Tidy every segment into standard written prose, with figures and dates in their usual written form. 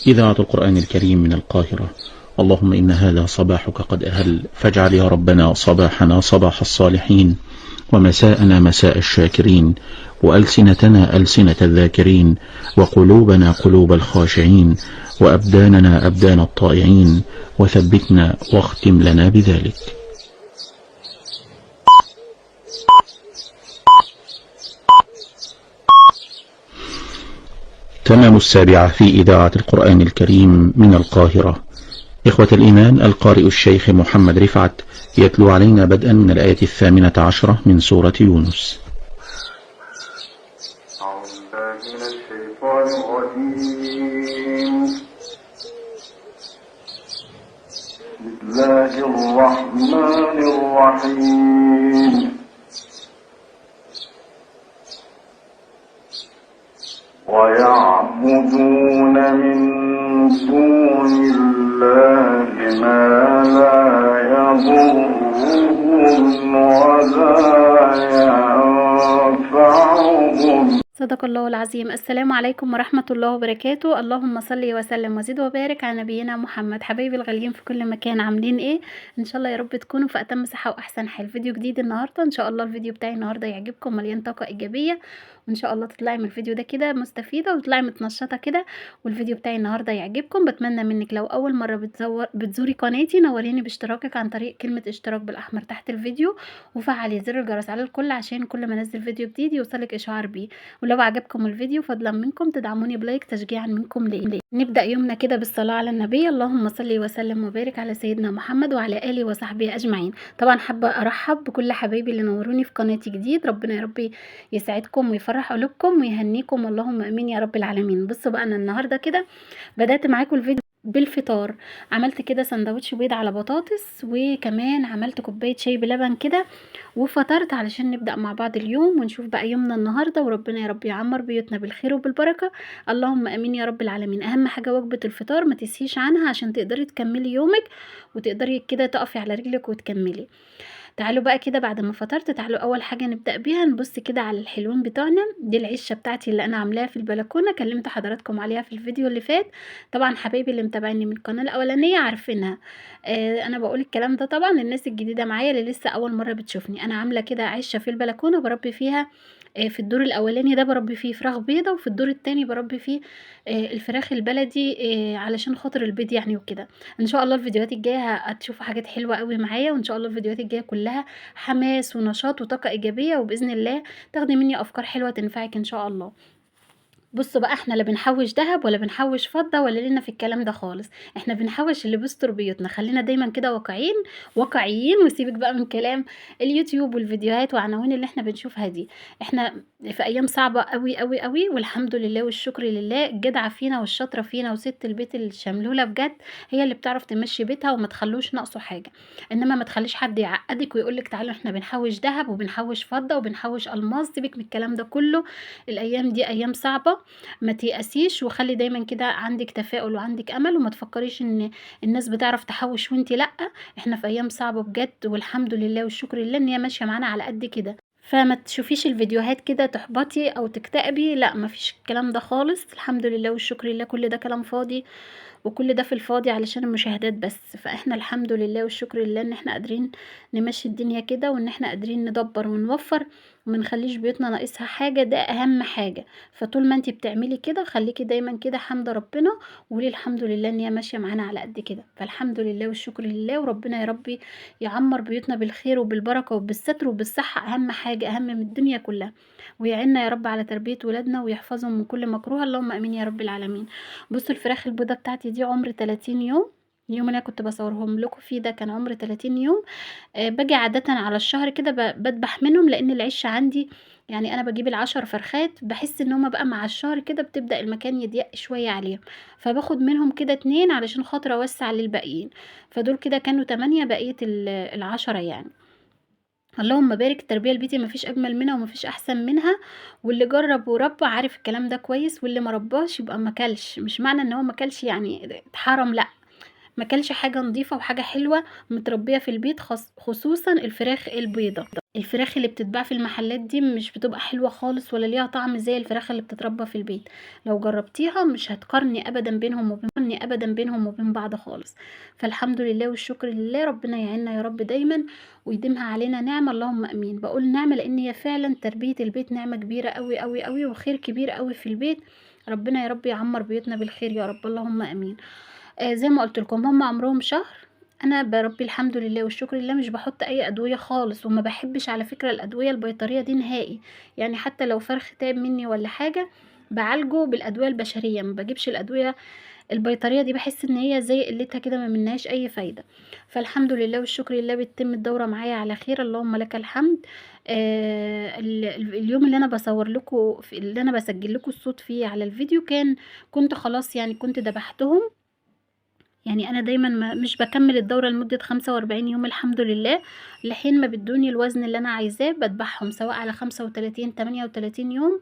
إذاعة القرآن الكريم من القاهرة. اللهم إن هذا صباحك قد أهل، فاجعل يا ربنا صباحنا صباح الصالحين، ومساءنا مساء الشاكرين، وألسنتنا ألسنة الذاكرين، وقلوبنا قلوب الخاشعين، وأبداننا أبدان الطائعين، وثبتنا واختم لنا بذلك. تمام 7 في إذاعة القرآن الكريم من القاهرة. إخوة الإيمان، القارئ الشيخ محمد رفعت يتلو علينا بدءا من الآية 18 من سورة يونس. أعوذ بالله من الشيطان الرجيم. بسم الله الرحمن الرحيم. ويعبدون من دون الله ما لا يضرهم ولا ينفعهم. صدق الله العظيم. السلام عليكم ورحمة الله وبركاته. اللهم صل وسلم وزد وبارك على نبينا محمد. حبايبي الغاليين في كل مكان، عاملين ايه؟ ان شاء الله يا رب تكونوا في اتم صحة واحسن حال. فيديو جديد النهارده، ان شاء الله الفيديو بتاعي النهارده يعجبكم، مليان طاقة ايجابية، وان شاء الله تطلعي من الفيديو ده كده مستفيدة وتطلعي متنشطة كده، والفيديو بتاعي النهارده يعجبكم. بتمنى منك لو اول مرة بتزوري قناتي، نوريني باشتراكك عن طريق كلمة اشتراك بالاحمر تحت الفيديو، وفعلي زر الجرس على الكل عشان كل ما انزل فيديو جديد يوصلك اشعار بيه. ولو عجبكم الفيديو فضلا منكم تدعموني بلايك تشجيعا منكم ليه. نبدأ يومنا كده بالصلاة على النبي. اللهم صل وسلم وبارك على سيدنا محمد وعلى آله وصحبه أجمعين. طبعا حابة أرحب بكل حبايبي اللي نوروني في قناتي جديد. ربنا يا رب يسعدكم ويفرح قلوبكم ويهنيكم، اللهم امين يا رب العالمين. بصوا بقى، انا النهارده كده بدأت معاكم الفيديو بالفطار. عملت كده سندوتش بيض على بطاطس، وكمان عملت كوبايه شاي بلبن كده، وفطرت علشان نبدأ مع بعض اليوم ونشوف بقى يومنا النهارده، وربنا يا رب يعمر بيوتنا بالخير وبالبركه، اللهم امين يا رب العالمين. اهم حاجه وجبه الفطار ما تسهيش عنها عشان تقدري تكملي يومك وتقدري كده تقفي على رجلك وتكملي. تعالوا بقى كده بعد ما فطرت، تعالوا اول حاجه نبدا بيها نبص كده على الحلوين بتوعنا. دي العشه بتاعتي اللي انا عاملاها في البلكونه، كلمت حضراتكم عليها في الفيديو اللي فات. طبعا حبايبي اللي متابعيني من القناه الاولانيه عارفينها. انا بقول الكلام ده طبعا الناس الجديده معايا اللي لسه اول مره بتشوفني. انا عامله كده عشه في البلكونه بربي فيها. في الدور الاولاني ده بربي فيه فراخ بيضه، وفي الدور التاني بربي فيه الفراخ البلدي، علشان خاطر البيض يعني وكده. ان شاء الله الفيديوهات الجايه هتشوفوا حاجات حلوه قوي معايا، وان شاء الله الفيديوهات الجايه كلها حماس ونشاط وطاقه ايجابيه، وباذن الله تاخدي مني افكار حلوه تنفعك ان شاء الله. بصوا بقى، احنا لا بنحوش ذهب ولا بنحوش فضة ولا لنا في الكلام ده خالص. احنا بنحوش اللي بيستر بيوتنا. خلينا دايما كده واقعيين وسيبك بقى من كلام اليوتيوب والفيديوهات وعناوين اللي احنا بنشوفها دي. احنا في ايام صعبة قوي قوي قوي، والحمد لله والشكر لله. الجدعة فينا والشاطرة فينا وست البيت الشملولة بجد هي اللي بتعرف تمشي بيتها وما تخلوش ناقصه حاجة. انما ما تخليش حد يعقدك ويقولك تعالوا احنا بنحوش ذهب وبنحوش فضة وبنحوش الماس. سيبك من الكلام ده كله. الايام دي ايام صعبة، ما تيأسيش، وخلي دايما كده عندك تفاؤل وعندك امل، وما تفكريش ان الناس بتعرف تحوش وانتي لا. احنا في ايام صعبة بجد، والحمد لله والشكر لله ان هي ماشية معانا على قد كده. فما تشوفيش الفيديوهات كده تحبطي او تكتئبي، لا ما فيش الكلام ده خالص. الحمد لله والشكر لله كل ده كلام فاضي، وكل ده في الفاضي علشان المشاهدات بس. فاحنا الحمد لله والشكر لله ان احنا قادرين نمشي الدنيا كده، وان احنا قادرين ندبر ونوفر وما نخليش بيوتنا ناقصها حاجه. ده اهم حاجه. فطول ما انتي بتعملي كده خليكي دايما كده حمد ربنا، وقولي الحمد لله ان هي ماشيه معانا على قد كده. فالحمد لله والشكر لله، وربنا يا ربي يعمر بيوتنا بالخير وبالبركه وبالستر وبالصحه، اهم حاجه، اهم من الدنيا كلها. ويعيننا يا رب على تربيه ولادنا ويحفظهم من كل مكروه، اللهم امين يا رب العالمين. بصوا الفراخ البيضه بتاعتي دي عمر 30 يوم. اليوم اللي انا كنت بصورهم لكم فيه ده كان عمر 30 يوم. باجي عادة على الشهر كده بذبح منهم، لان العش عندي يعني انا بجيب ال10 فرخات، بحس ان هما بقى مع الشهر كده بتبدأ المكان يضيق شوية عليهم، فباخد منهم كده 2 علشان خاطر اوسع للباقيين. فدول كده كانوا 8، بقية ال10 يعني. اللهم بارك. التربيه البيتي مفيش اجمل منها ومفيش احسن منها، واللي جرب وربى عارف الكلام ده كويس، واللي ما رباش يبقى ما كلش. مش معنى ان هو ما كلش يعني اتحرم، لا، ما كلش حاجه نظيفه وحاجه حلوه متربيه في البيت، خصوصا الفراخ البيضه. الفراخ اللي بتتباع في المحلات دي مش بتبقى حلوة خالص ولا ليها طعم زي الفراخ اللي بتتربى في البيت. لو جربتيها مش هتقارني ابدا بينهم وبين بعض خالص. فالحمد لله والشكر لله، ربنا يعيننا يا رب دايما ويديمها علينا نعمة، اللهم امين. بقول نعمة لان هي فعلا تربية البيت نعمة كبيرة قوي قوي قوي وخير كبير قوي في البيت. ربنا يا رب يعمر بيوتنا بالخير يا رب، اللهم امين. زي ما قلت لكم هم عمرهم شهر. انا بربي الحمد لله والشكر لله، مش بحط اي ادويه خالص، وما بحبش على فكره الادويه البيطريه دي نهائي. يعني حتى لو فرخ تعب مني ولا حاجه بعالجه بالادويه البشريه، ما بجيبش الادويه البيطريه دي، بحس ان هي زي قلتها كده ما منهاش اي فايده. فالحمد لله والشكر لله بتتم الدوره معايا على خير، اللهم لك الحمد. اليوم اللي انا بصور لكم اللي انا بسجل لكم الصوت فيه على الفيديو كنت خلاص يعني كنت ذبحتهم. يعني انا دايما مش بكمل الدورة لمدة 45 يوم الحمد لله، لحين ما بدوني الوزن اللي انا عايزاه بذبحهم، سواء على 35 38 يوم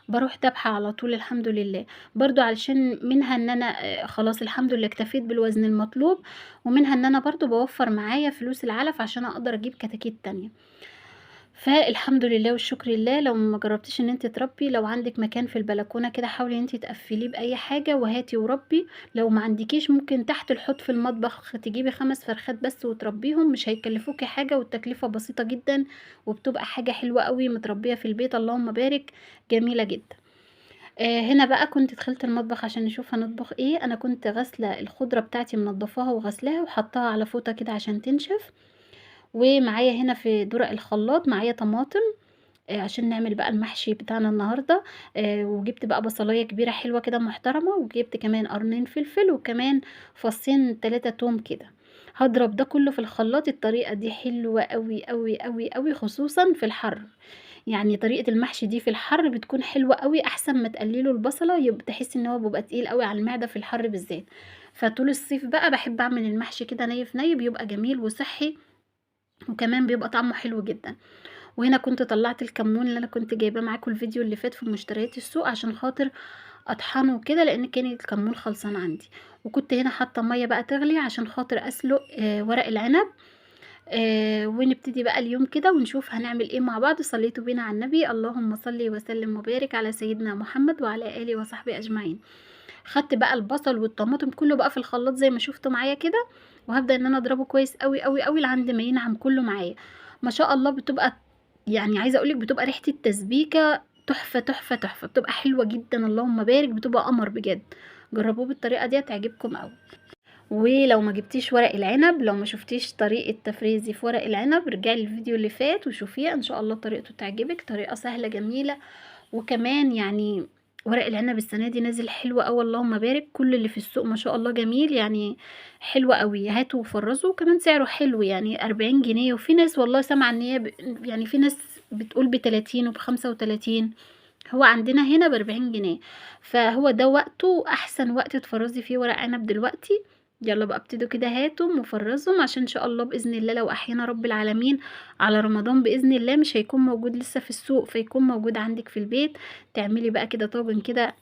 بروح ذبحة على طول الحمد لله. برضو علشان منها ان انا خلاص الحمد لله اكتفيت بالوزن المطلوب، ومنها ان انا برضو بوفر معايا فلوس العلف عشان اقدر اجيب كتاكيت تانية. فالحمد لله والشكر لله. لو ما جربتيش ان انت تربي، لو عندك مكان في البلكونه كده حاولي ان انت تقفليه باي حاجه وهاتي وربي. لو ما عندكيش ممكن تحت الحوض في المطبخ تجيبي 5 فرخات بس وتربيهم، مش هيكلفوكي حاجه والتكلفه بسيطه جدا، وبتبقى حاجه حلوه قوي متربيه في البيت، اللهم بارك، جميله جدا. هنا بقى كنت دخلت المطبخ عشان نشوف هنطبخ ايه. انا كنت غاسله الخضره بتاعتي منضفاها وغسلاها وحطاها على فوطه كده عشان تنشف. ومعايا هنا في درق الخلاط معايا طماطم عشان نعمل بقى المحشي بتاعنا النهارده. وجبت بقى بصلايه كبيره حلوه كده محترمه، وجبت كمان قرنين فلفل، وكمان فصين 3 توم كده. هضرب ده كله في الخلاط. الطريقه دي حلوه قوي قوي قوي قوي خصوصا في الحر. يعني طريقه المحشي دي في الحر بتكون حلوه قوي، احسن ما تقللوا البصله يبقى تحس ان هو بيبقى تقيل قوي على المعده في الحر بالذات. فطول الصيف بقى بحب اعمل المحشي كده نيف نيف، بيبقى جميل وصحي، وكمان بيبقى طعمه حلو جدا. وهنا كنت طلعت الكمون اللي انا كنت جايباه معاكم الفيديو اللي فات في مشتريات السوق عشان خاطر اطحنه كده، لان كان الكمون خلصان عندي. وكنت هنا حاطه ميه بقى تغلي عشان خاطر اسلق ورق العنب. ونبتدي بقى اليوم كده ونشوف هنعمل ايه مع بعض. صليتوا بينا على النبي، اللهم صل وسلم وبارك على سيدنا محمد وعلى اله وصحبه اجمعين. خدت بقى البصل والطماطم كله بقى في الخلاط زي ما شفتوا معايا كده، وهبدأ ان انا اضربه كويس قوي قوي قوي لعند ما ينعم كله معايا. ما شاء الله بتبقى، يعني عايزه اقولك بتبقى ريحه التسبيكه تحفه تحفه تحفه، بتبقى حلوه جدا اللهم بارك، بتبقى قمر بجد. جربوه بالطريقه دي هتعجبكم قوي. ولو ما جبتيش ورق العنب، لو ما شفتيش طريقه تفريزي في ورق العنب، رجعي الفيديو اللي فات وشوفيه ان شاء الله طريقته تعجبك. طريقه سهله جميله. وكمان يعني ورق العنب السنه دي نازل حلو قوي اللهم بارك، كل اللي في السوق ما شاء الله جميل يعني، حلو قوي. هاتوا وفرزوا، وكمان سعره حلو يعني 40 جنيه. وفي ناس والله سامعه ان هي يعني في ناس بتقول ب30 وب35. هو عندنا هنا ب40 جنيه. فهو ده وقته، احسن وقت تفرزي فيه ورق عنب دلوقتي. يلا بقى ابتدوا كده هاتوا وفرزهم، عشان ان شاء الله باذن الله لو احيانا رب العالمين على رمضان باذن الله مش هيكون موجود لسه في السوق، فيكون موجود عندك في البيت. تعملي بقى كده طاجن كده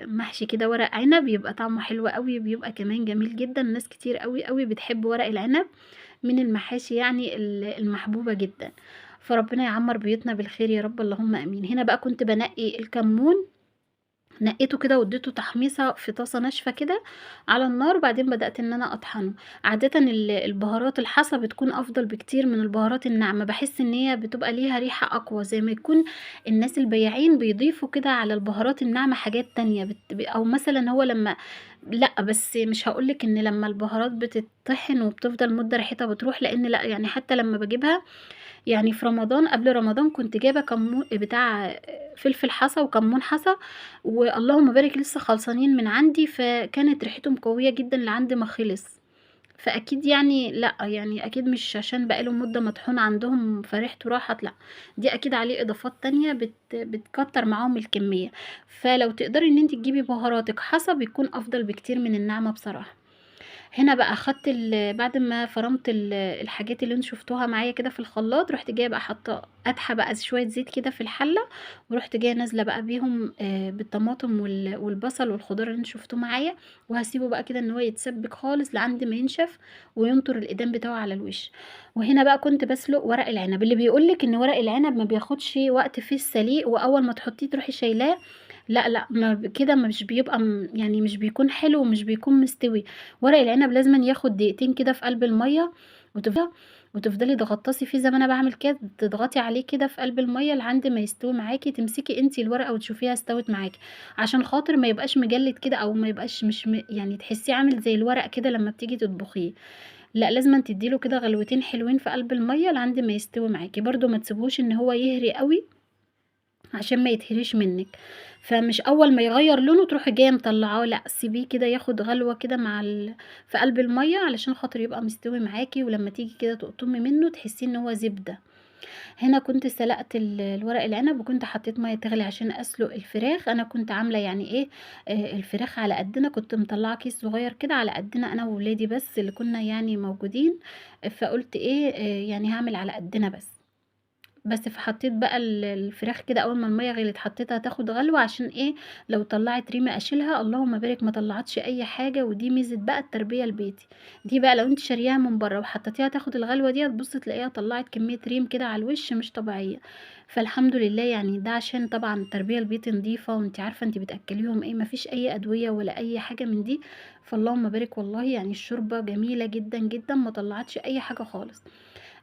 محشي كده ورق عنب، يبقى طعمه حلو قوي، بيبقى كمان جميل جدا. ناس كتير قوي قوي بتحب ورق العنب، من المحاشي يعني المحبوبة جدا. فربنا يعمر بيوتنا بالخير يا رب، اللهم امين. هنا بقى كنت بنقي الكمون، نقيته كده واديته تحميصه في طاسه ناشفه كده على النار، وبعدين بدات ان انا اطحنه. عاده البهارات الحصى بتكون افضل بكتير من البهارات الناعمه، بحس ان هي بتبقى ليها ريحه اقوى، زي ما يكون الناس البياعين بيضيفوا كده على البهارات الناعمه حاجات تانية او مثلا هو لما، لا بس مش هقولك ان لما البهارات بتطحن وبتفضل مده ريحتها بتروح، لان لا يعني حتى لما بجيبها يعني في رمضان، قبل رمضان كنت جايبه كمون بتاع فلفل حصى وكمون حصى، واللهم بارك لسه خلصانين من عندي، فكانت ريحتهم قويه جدا لعند ما خلص. فاكيد يعني لا يعني اكيد مش عشان بقاله مده مطحون عندهم فريحته راحت، لا دي اكيد عليه اضافات تانية بتكتر معاهم الكميه. فلو تقدري ان انت تجيبي بهاراتك حصى بيكون افضل بكتير من الناعمه بصراحه. هنا بقى اخدت بعد ما فرمت الحاجات اللي انتوا شفتوها معايا كده في الخلاط، رحت جايه بقى حاطه قدحه بقى شويه زيت كده في الحله، ورحت جايه نازله بقى بيهم بالطماطم والبصل والخضار اللي انتوا شفتوه معايا، وهسيبه بقى كده ان هو يتسبك خالص لعند ما ينشف وينطر الايدام بتاعه على الوش. وهنا بقى كنت بسلق ورق العنب، اللي بيقولك ان ورق العنب ما بياخدش وقت في السليق، واول ما تحطيه تروحي شايلاه، لا لا، ما كده مش بيبقى يعني مش بيكون حلو ومش بيكون مستوي. ورق العنب لازم ياخد دقيقتين كده في قلب الميه، وتفضلي تغطسي فيه زي ما انا بعمل كده، تضغطي عليه كده في قلب الميه لحد ما يستوي معاكي، تمسكي انتي الورقه وتشوفيها استوت معاكي، عشان خاطر ما يبقاش مجلد كده، او ما يبقاش مش يعني تحسيه عامل زي الورق كده لما بتيجي تطبخيه. لا، لازم تديله كده غلوتين حلوين في قلب الميه لحد ما يستوي معاكي، برضو ما تسيبوش ان هو يهري قوي عشان ما يتهريش منك. فمش اول ما يغير لونه تروحي جايه مطلعاه، لا، سيبيه كده ياخد غلوه كده في قلب الميه علشان خاطر يبقى مستوي معاكي، ولما تيجي كده تقطمي منه تحسيه ان هو زبده. هنا كنت سلقت الورق العنب، وكنت حطيت ميه تغلي عشان اسلق الفراخ. انا كنت عامله يعني ايه، الفراخ على قدنا، كنت مطلعه كيس صغير كده على قدنا انا وولادي بس اللي كنا يعني موجودين، فقلت ايه، يعني هعمل على قدنا بس فحطيت بقى الفراخ كده، اول ما الميه غليت حطيتها تاخد غلوه، عشان ايه، لو طلعت ريمه اشيلها، اللهم بارك ما طلعتش اي حاجه. ودي ميزه بقى التربيه البيتي دي بقى، لو انت شارياها من بره وحطيتيها تاخد الغلوه دي، هتبص تلاقيها طلعت كميه ريم كده على الوش مش طبيعيه. فالحمد لله يعني، ده عشان طبعا التربيه البيتي نظيفه، وانت عارفه انت بتاكليهم ايه، مفيش اي ادويه ولا اي حاجه من دي. فاللهم بارك والله، يعني الشوربه جميله جدا جدا، ما طلعتش اي حاجه خالص.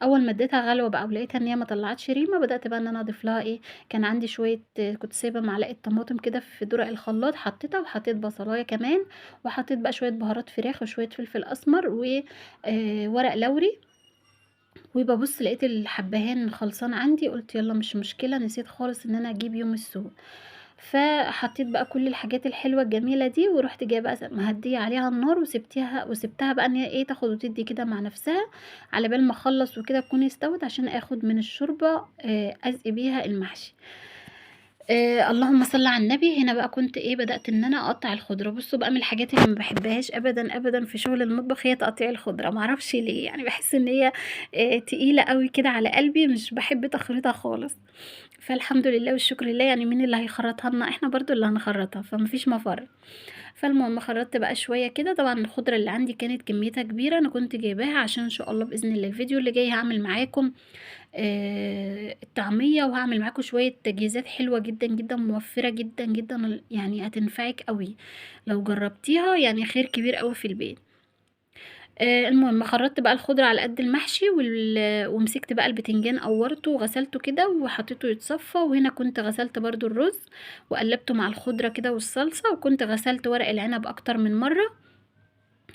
اول ما اديتها غلوه بقى ولقيتها ان هي ما طلعتش ريمه، بدات بقى ان انا اضيف لها ايه، كان عندي شويه، كنت سايبه معلقه طماطم كده في درق الخلاط، حطيتها وحطيت بصلايه كمان، وحطيت بقى شويه بهارات فراخ وشويه فلفل اسمر وورق لوري. وببص لقيت الحبهان خلصان عندي، قلت يلا مش مشكله، نسيت خالص ان انا اجيب يوم السوق. فحطيت بقى كل الحاجات الحلوه الجميله دي، ورحت جايه بقى مهديه عليها النار، وسبتها بقى ان هي ايه، تاخد وتدي كده مع نفسها، على بال ما اخلص وكده تكون استوت، عشان اخد من الشوربه اسقي بيها المحشي. اللهم صل على النبي. هنا بقى كنت ايه، بدأت ان انا اقطع الخضره. بصوا بقى، من الحاجات اللي ما بحبهاش ابدا ابدا في شغل المطبخ هي تقطيع الخضره، معرفش ليه، يعني بحس ان هي تقيله قوي كده على قلبي، مش بحب تخريطها خالص. فالحمد لله والشكر لله، يعني مين اللي هيخرطها لنا، احنا برضو اللي هنخرطها، فمفيش مفر. فالمهم خرطت بقى شويه كده، طبعا الخضره اللي عندي كانت كميتها كبيره، انا كنت جايباها عشان ان شاء الله باذن الله الفيديو اللي جاي هعمل معاكم الطعميه، وهعمل معاكم شويه تجهيزات حلوه جدا جدا، موفره جدا جدا، يعني هتنفعك قوي لو جربتيها، يعني خير كبير قوي في البيت. المهم خرطت بقى الخضرة على قد المحشي ومسكت بقى البتنجان قورته وغسلته كده وحطيته يتصفى. وهنا كنت غسلت برضو الرز وقلبته مع الخضرة كده والصلصة، وكنت غسلت ورق العنب اكتر من مرة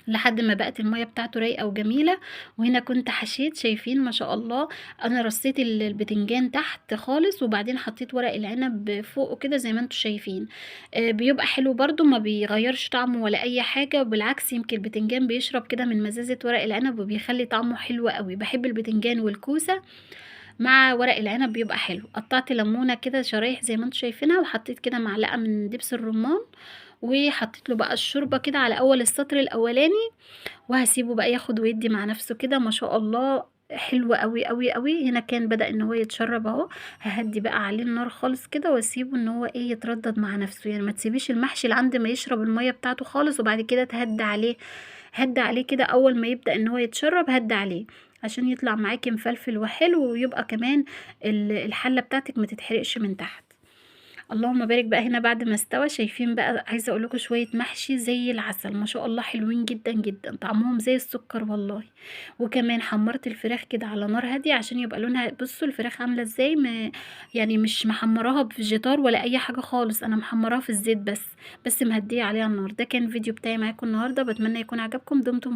لحد ما بقت المية بتاعته رايقة وجميلة. وهنا كنت حشيت، شايفين ما شاء الله، انا رصيت البتنجان تحت خالص، وبعدين حطيت ورق العنب فوقه كده زي ما انتوا شايفين. بيبقى حلو برضو، ما بيغيرش طعمه ولا اي حاجة، بالعكس يمكن البتنجان بيشرب كده من مزازة ورق العنب وبيخلي طعمه حلو قوي. بحب البتنجان والكوسة مع ورق العنب بيبقى حلو. قطعت ليمونه كده شرايح زي ما انتوا شايفينها، وحطيت كده معلقه من دبس الرمان، وحطيت له بقى الشوربه كده على اول السطر الاولاني، وهسيبه بقى ياخد ويدي مع نفسه كده، ما شاء الله حلو قوي قوي قوي. هنا كان بدأ ان هو يتشرب اهو، ههدي بقى عليه النار خالص كده واسيبه ان هو ايه، يتردد مع نفسه، يعني ما تسيبيش المحشي لعند ما يشرب المية بتاعته خالص وبعد كده تهدي عليه. هدي عليه كده اول ما يبدأ ان هو يتشرب، هدي عليه عشان يطلع معاكي مفلفل وحلو، ويبقى كمان الحلة بتاعتك ما تتحرقش من تحت. اللهم بارك بقى. هنا بعد ما استوى، شايفين بقى، عايزه اقول لكم شويه محشي زي العسل، ما شاء الله حلوين جدا جدا، طعمهم زي السكر والله. وكمان حمرت الفراخ كده على نار هاديه عشان يبقى لونها، بصوا الفراخ عامله ازاي، يعني مش محمراها بفيجيتار ولا اي حاجه خالص، انا محمراها في الزيت بس مهديه عليها النار. ده كان الفيديو بتاعي معاكم النهارده، بتمنى يكون عجبكم. دمتم